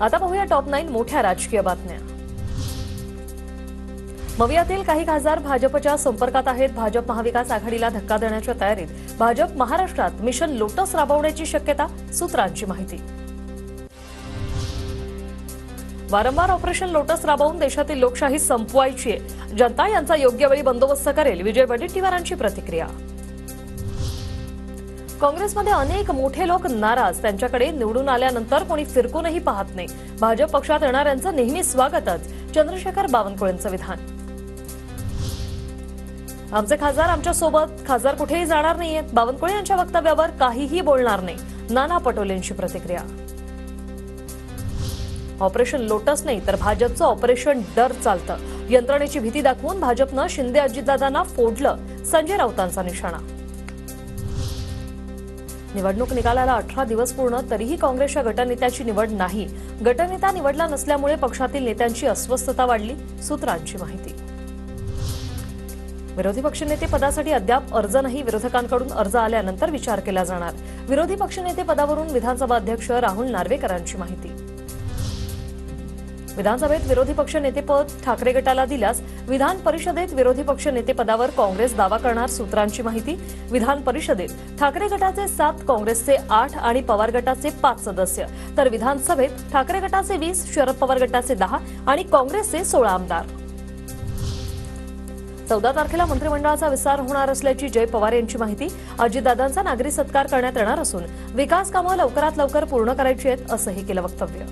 आता पाहूया टॉप 9 मोठ्या राजकीय बातम्या। मवियातील काही खासदार भाजपच्या संपर्कात आहेत। भाजप महाविकास आघाडीला धक्का देण्याच्या तयारीत भाजप महाराष्ट्रात मिशन लोटस राबवण्याची शक्यता, सूत्रांची माहिती। वारंवार ऑपरेशन लोटस राबवून देशातील लोकशाही संपवायची आहे, जनता यांचा योग्य वेळी बंदोबस्त करेल, विजय वडेट्टीवारांची प्रतिक्रिया। काँग्रेसमध्ये अनेक मोठे लोक नाराज, त्यांच्याकडे निवडून आल्यानंतर कोणी फिरकूनही पाहत नाही। भाजप पक्षात येणाऱ्यांचं नेहमी स्वागतच, चंद्रशेखर बावनकुळेंचं विधान। आमचे खासदार आमच्या सोबत, खासदार कुठेही जाणार नाहीयेत, बावनकुळे यांच्या वक्तव्यावर काहीही बोलणार नाही, नाना पटोलेंची प्रतिक्रिया। ऑपरेशन लोटस नाही तर भाजपचं ऑपरेशन डर चालतं, यंत्रणेची भीती दाखवून भाजपनं शिंदे अजितदादांना फोडलं, संजय राऊतांचा निशाणा। निवडणूक निकालाला 18 दिवस पूर्ण, तरीही काँग्रेसच्या गटनेत्याची निवड नाही। गटनेता निवडला नसल्यामुळे पक्षातील नेत्यांची अस्वस्थता वाढली, सूत्रांची माहिती। विरोधी पक्षनेते पदासाठी अद्याप अर्ज नाही, विरोधकांकडून अर्ज आल्यानंतर विचार केला जाणार, विरोधी पक्षनेते पदावरून विधानसभा अध्यक्ष राहुल नार्वेकरांची माहिती। विधानसभेत विरोधी पक्षनेतेपद ठाकरे गटाला दिल्यास विधान परिषदेत विरोधी पक्षनेतेपदावर काँग्रेस दावा करणार, सूत्रांची माहिती। विधान परिषदेत ठाकरे गटाचे 7, काँग्रेसचे 8 आणि पवार गटाचे 5 सदस्य, तर विधानसभेत ठाकरे गटाचे 20, शरद पवार गटाचे 10 आणि काँग्रेसचे 16 आमदार। 14 तारखेला मंत्रिमंडळाचा विस्तार होणार असल्याची जय पवार यांची माहिती। अजितदादांचा नागरी सत्कार करण्यात येणार असून विकास कामं लवकरात लवकर पूर्ण करायची आहेत, असंही केलं वक्तव्य।